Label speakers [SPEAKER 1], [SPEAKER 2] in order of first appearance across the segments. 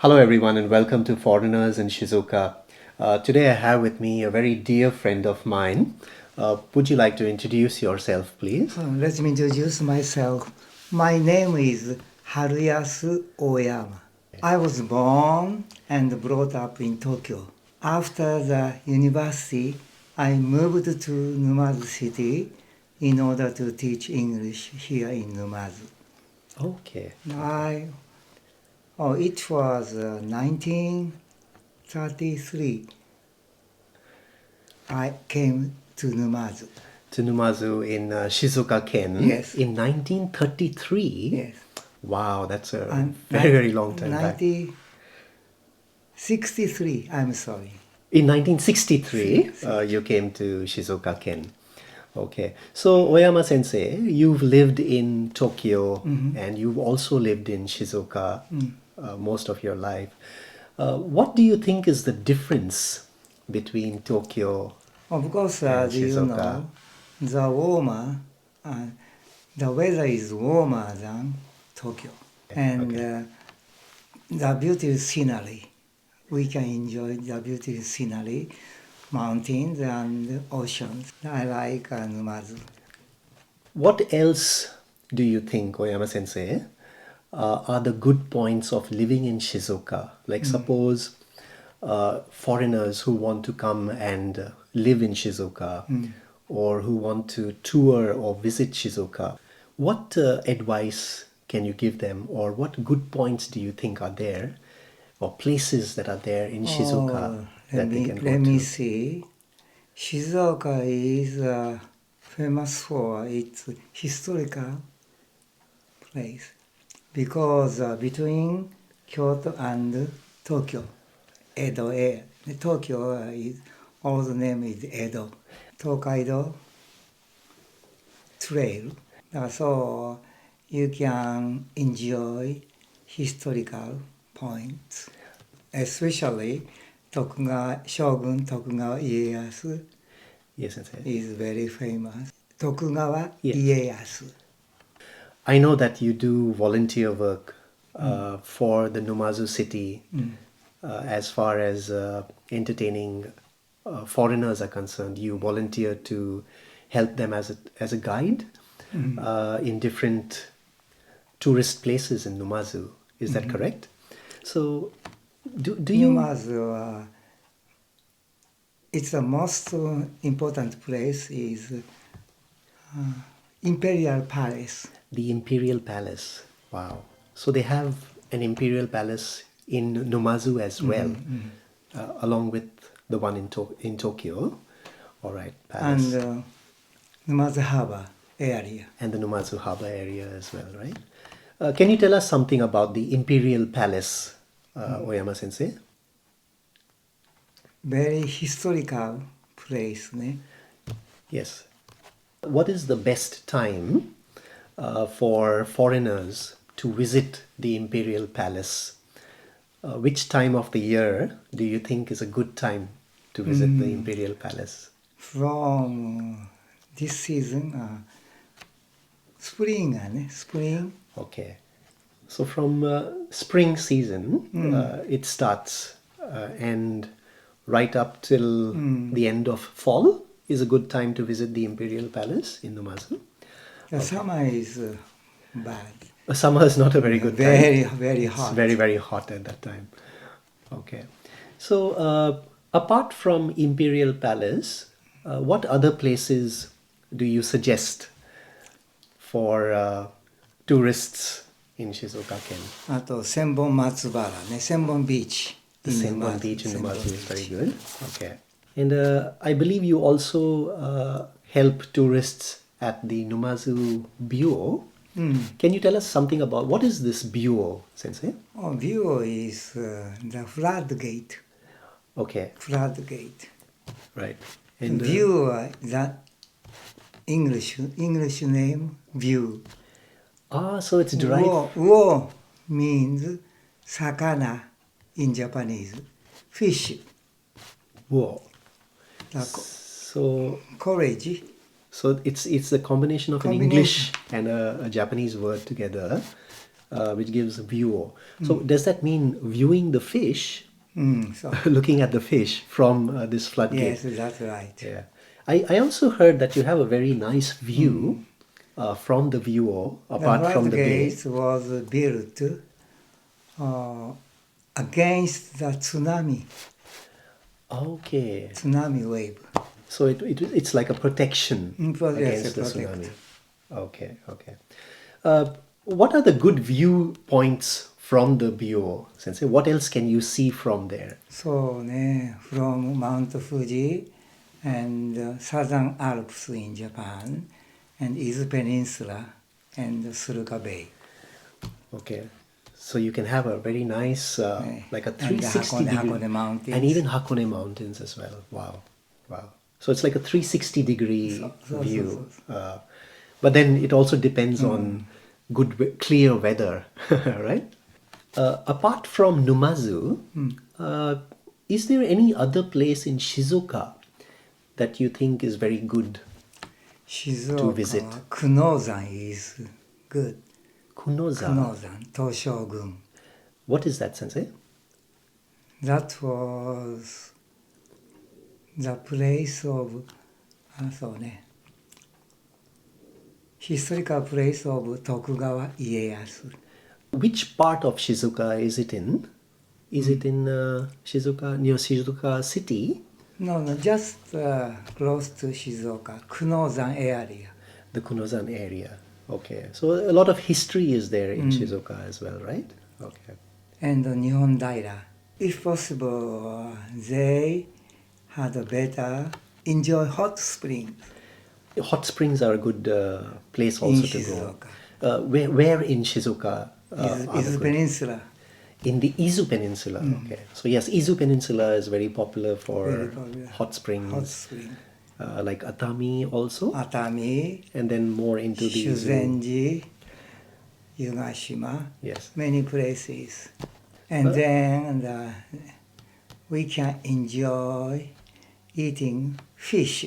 [SPEAKER 1] Hello, everyone, and welcome to Foreigners in Shizuoka. Today, I have with me a very dear friend of mine. Would you like to introduce yourself, please?
[SPEAKER 2] Let me introduce myself. My name is Haruyasu Oyama. I was born and brought up in Tokyo. After the university, I moved to Numazu city in order to teach English here in Numazu.
[SPEAKER 1] Okay.
[SPEAKER 2] It was 1933. I came to Numazu.
[SPEAKER 1] To Numazu in Shizuoka-Ken
[SPEAKER 2] Yes.
[SPEAKER 1] in 1933.
[SPEAKER 2] Yes.
[SPEAKER 1] Wow, that's a
[SPEAKER 2] And
[SPEAKER 1] very long time back.
[SPEAKER 2] 1963, I'm sorry.
[SPEAKER 1] In 1963, you came to Shizuoka-Ken. Okay. So, Oyama sensei, you've lived in Tokyo and you've also lived in Shizuoka most of your life. What do you think is the difference between Tokyo
[SPEAKER 2] Of course,
[SPEAKER 1] and
[SPEAKER 2] as you
[SPEAKER 1] Shizuoka?
[SPEAKER 2] know, the weather is warmer than Tokyo. And the beautiful scenery, we can enjoy the beautiful scenery, mountains and oceans. I like Numazu.
[SPEAKER 1] What else do you think, Oyama sensei, are the good points of living in Shizuoka? Like, suppose foreigners who want to come and live in Shizuoka or who want to tour or visit Shizuoka, what advice can you give them, or what good points do you think are there, or places that are there in Shizuoka that they can go
[SPEAKER 2] Let me
[SPEAKER 1] to?
[SPEAKER 2] see. Shizuoka is famous for its historical place because between Kyoto and Tokyo, Edo area. Tokyo is old name is Edo. Tokaido Trail. So you can enjoy historical points, especially Shogun Tokugawa Ieyasu
[SPEAKER 1] Yes, sensei.
[SPEAKER 2] is very famous. Tokugawa
[SPEAKER 1] Yes.
[SPEAKER 2] Ieyasu.
[SPEAKER 1] I know that you do volunteer work for the Numazu city as far as entertaining foreigners are concerned. You volunteer to help them as a guide in different tourist places in Numazu. Is that correct? So, do you...
[SPEAKER 2] Numazu, it's the most important place is Imperial Palace.
[SPEAKER 1] The Imperial Palace. Wow. So they have an Imperial Palace in Numazu as well, along with the one in Tokyo. All right, palace.
[SPEAKER 2] And Numazu Harbor area.
[SPEAKER 1] And the Numazu Harbor area as well, right? Can you tell us something about the Imperial Palace, Oyama Sensei?
[SPEAKER 2] Very historical place.
[SPEAKER 1] Yes. What is the best time for foreigners to visit the Imperial Palace? Which time of the year do you think is a good time to visit the Imperial Palace?
[SPEAKER 2] From this season, spring.
[SPEAKER 1] Okay. So from spring season, it starts and right up till the end of fall is a good time to visit the Imperial Palace in Numazu.
[SPEAKER 2] The summer is bad.
[SPEAKER 1] Summer is not a very good time.
[SPEAKER 2] Very
[SPEAKER 1] It's
[SPEAKER 2] hot.
[SPEAKER 1] very hot at that time. Okay. So apart from Imperial Palace, what other places do you suggest for tourists in Shizuoka-Ken?
[SPEAKER 2] あと、千本松原ね、千本ビーチ。
[SPEAKER 1] The Senbon Beach in Numazu is very good. Okay. And I believe you also help tourists at the Numazu Bureau. Can you tell us something about what is this bureau, Sensei?
[SPEAKER 2] View is the floodgate.
[SPEAKER 1] Okay,
[SPEAKER 2] Floodgate.
[SPEAKER 1] right. And
[SPEAKER 2] View, the English name, view.
[SPEAKER 1] so it's derived.
[SPEAKER 2] Wo means sakana in Japanese. Fish.
[SPEAKER 1] Whoa.
[SPEAKER 2] The
[SPEAKER 1] So
[SPEAKER 2] courage.
[SPEAKER 1] it's the combination of an English and a Japanese word together. which gives view. So does that mean viewing the fish,
[SPEAKER 2] So
[SPEAKER 1] looking at the fish from this floodgate?
[SPEAKER 2] yes, that's right.
[SPEAKER 1] Yeah. I also heard that you have a very nice view from the view,
[SPEAKER 2] The
[SPEAKER 1] apart from the bay.
[SPEAKER 2] floodgates was built uh, against the
[SPEAKER 1] Okay.
[SPEAKER 2] tsunami wave.
[SPEAKER 1] So it's like a protection
[SPEAKER 2] Yes,
[SPEAKER 1] against the
[SPEAKER 2] protect.
[SPEAKER 1] tsunami. Okay, okay. What are the good viewpoints from the Bio, Sensei? What else can you see from there?
[SPEAKER 2] So, from Mount Fuji and Southern Alps in Japan, and Izu Peninsula and Suruga Bay.
[SPEAKER 1] Okay. So you can have a very nice, like a
[SPEAKER 2] And the
[SPEAKER 1] 360 degree.
[SPEAKER 2] Hakone Mountains.
[SPEAKER 1] And even Hakone Mountains as well. Wow. Wow. So it's like a 360-degree view. But then it also depends on good, clear weather, right? Apart from Numazu, is there any other place in Shizuoka that you think is very good?
[SPEAKER 2] Shizuoka,
[SPEAKER 1] visit.
[SPEAKER 2] Kunozan is good.
[SPEAKER 1] Kunoza.
[SPEAKER 2] Kunozan, Toshogun.
[SPEAKER 1] What is that, Sensei?
[SPEAKER 2] That was the place of, historical place of Tokugawa Ieyasu.
[SPEAKER 1] Which part of Shizuoka is it in? Is it in Shizuoka, near Shizuoka city?
[SPEAKER 2] No, just close to Shizuoka, Kunozan area.
[SPEAKER 1] The Kunozan area. Okay. So a lot of history is there in Shizuoka as well, right? Okay.
[SPEAKER 2] And Nihon Daira. If possible, they had a better enjoy hot springs
[SPEAKER 1] Hot springs are a good place
[SPEAKER 2] in
[SPEAKER 1] also to
[SPEAKER 2] Shizuoka.
[SPEAKER 1] go. Where in Shizuoka? Are the
[SPEAKER 2] Is
[SPEAKER 1] good?
[SPEAKER 2] Peninsula.
[SPEAKER 1] In the Izu Peninsula. Okay. So yes, Izu Peninsula is very popular for
[SPEAKER 2] Very popular.
[SPEAKER 1] hot springs.
[SPEAKER 2] Hot spring.
[SPEAKER 1] Like Atami also.
[SPEAKER 2] Atami,
[SPEAKER 1] And then more into the Izu.
[SPEAKER 2] Shuzenji, Yugashima,
[SPEAKER 1] Yes.
[SPEAKER 2] many places. And then we can enjoy eating fish.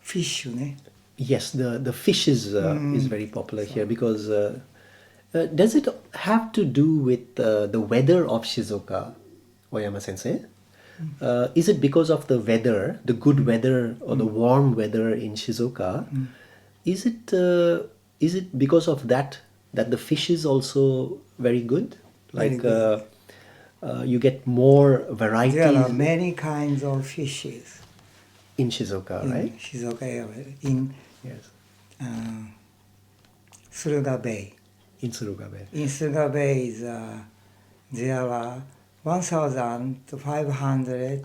[SPEAKER 2] Fish, ne?
[SPEAKER 1] Yes, the fish is very popular here because does it have to do with the weather of Shizuoka, Oyama Sensei? Is it because of the weather, the good weather or the warm weather in Shizuoka? Is it because of that the fish is also very good?
[SPEAKER 2] Very
[SPEAKER 1] Like
[SPEAKER 2] good.
[SPEAKER 1] you get more variety
[SPEAKER 2] There are many kinds of fishes
[SPEAKER 1] in Shizuoka,
[SPEAKER 2] in
[SPEAKER 1] right?
[SPEAKER 2] Shizuoka area, in
[SPEAKER 1] Yes,
[SPEAKER 2] Suruga Bay.
[SPEAKER 1] in Tsurugabe.
[SPEAKER 2] In Suruga Bay, there are 1,500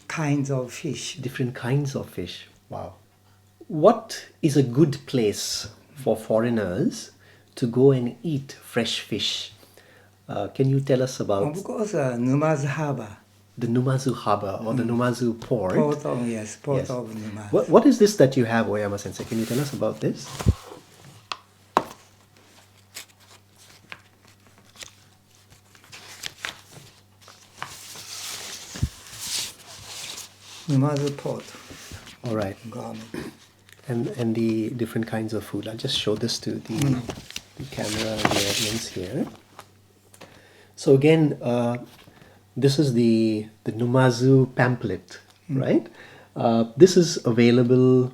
[SPEAKER 2] kinds of fish.
[SPEAKER 1] Different kinds of fish. Wow. What is a good place for foreigners to go and eat fresh fish? Can you tell us about
[SPEAKER 2] Of course, Numazu Harbor,
[SPEAKER 1] the Numazu harbor or the Numazu port?
[SPEAKER 2] port of
[SPEAKER 1] Yes.
[SPEAKER 2] Numazu.
[SPEAKER 1] What is this that you have, Oyama Sensei? Can you tell us about this?
[SPEAKER 2] Numazu port
[SPEAKER 1] All right.
[SPEAKER 2] garment.
[SPEAKER 1] And the different kinds of food. I'll just show this to the camera and the audience here. So again, this is the Numazu pamphlet, right? This is available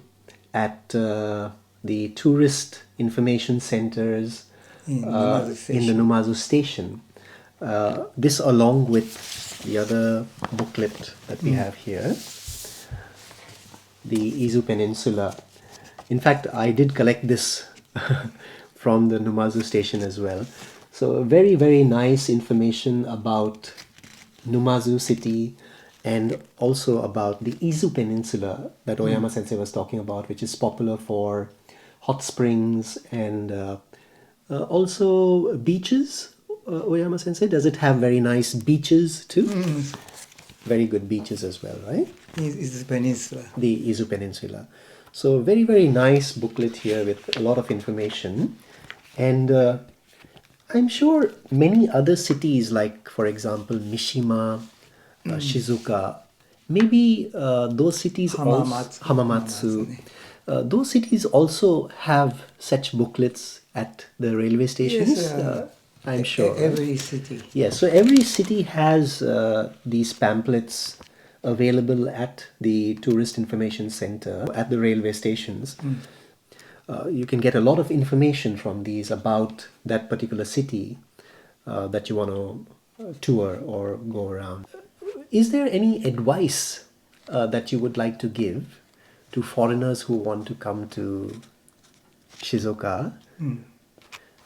[SPEAKER 1] at the tourist information centers
[SPEAKER 2] In Numazu
[SPEAKER 1] in the
[SPEAKER 2] station.
[SPEAKER 1] Numazu station. This along with the other booklet that we have here, the Izu Peninsula. In fact, I did collect this from the Numazu station as well. So very, very nice information about Numazu city and also about the Izu Peninsula that Oyama Sensei was talking about, which is popular for hot springs and also beaches. Oyama Sensei, does it have very nice beaches too? Very good beaches as well, right?
[SPEAKER 2] Is peninsula.
[SPEAKER 1] The Izu Peninsula. So very, very nice booklet here with a lot of information. And I'm sure many other cities, like for example Mishima, Shizuoka, maybe those cities also,
[SPEAKER 2] Hamamatsu.
[SPEAKER 1] Hamamatsu, Those cities also have such booklets at the railway stations,
[SPEAKER 2] Yes,
[SPEAKER 1] I'm sure, right?
[SPEAKER 2] every city.
[SPEAKER 1] Yes, so every city has these pamphlets available at the Tourist Information Center at the railway stations. You can get a lot of information from these about that particular city that you want to tour or go around. Is there any advice that you would like to give to foreigners who want to come to Shizuoka,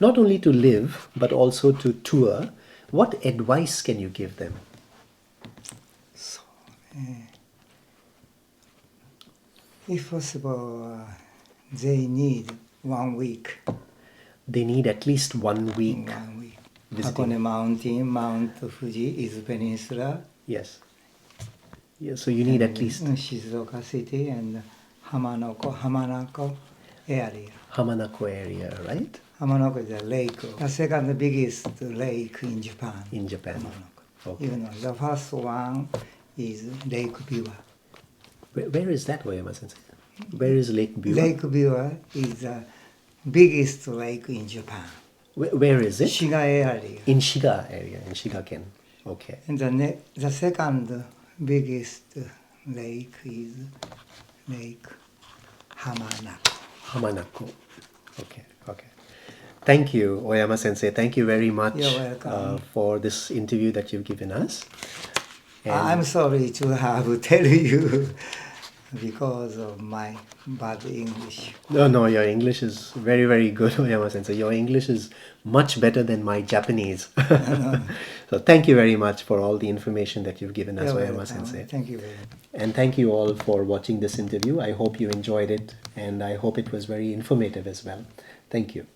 [SPEAKER 1] not only to live but also to tour? What advice can you give them?
[SPEAKER 2] If possible, they need 1 week.
[SPEAKER 1] They need at least 1 week
[SPEAKER 2] 1 week.
[SPEAKER 1] visiting.
[SPEAKER 2] Hakone Mountain, Mount Fuji is peninsula.
[SPEAKER 1] Yes. Yeah, so you need
[SPEAKER 2] and
[SPEAKER 1] at least
[SPEAKER 2] Shizuoka City and Hamanako area.
[SPEAKER 1] Hamanako area, right?
[SPEAKER 2] Hamanako is a lake, the second biggest lake in Japan.
[SPEAKER 1] In Japan.
[SPEAKER 2] Hamanako.
[SPEAKER 1] Okay.
[SPEAKER 2] Even though the first one is Lake Biwa.
[SPEAKER 1] Where is that, Oyama-sensei? Where is Lake Biwa?
[SPEAKER 2] Lake Biwa is the biggest lake in Japan.
[SPEAKER 1] Where is it?
[SPEAKER 2] Shiga area.
[SPEAKER 1] In Shiga area, in Shiga-Ken. Okay.
[SPEAKER 2] And the second biggest lake is Lake Hamanako.
[SPEAKER 1] Hamanako. Okay, okay. Thank you, Oyama-sensei. Thank you very much
[SPEAKER 2] You're welcome.
[SPEAKER 1] for this interview that you've given us. And
[SPEAKER 2] I'm sorry to have to tell you because of my bad English.
[SPEAKER 1] no, your English is very, very good, Oyama-sensei. Your English is much better than my Japanese. So thank you very much for all the information that you've given us,
[SPEAKER 2] You're
[SPEAKER 1] Oyama-sensei.
[SPEAKER 2] welcome. Thank you very much.
[SPEAKER 1] And thank you all for watching this interview. I hope you enjoyed it, and I hope it was very informative as well. Thank you.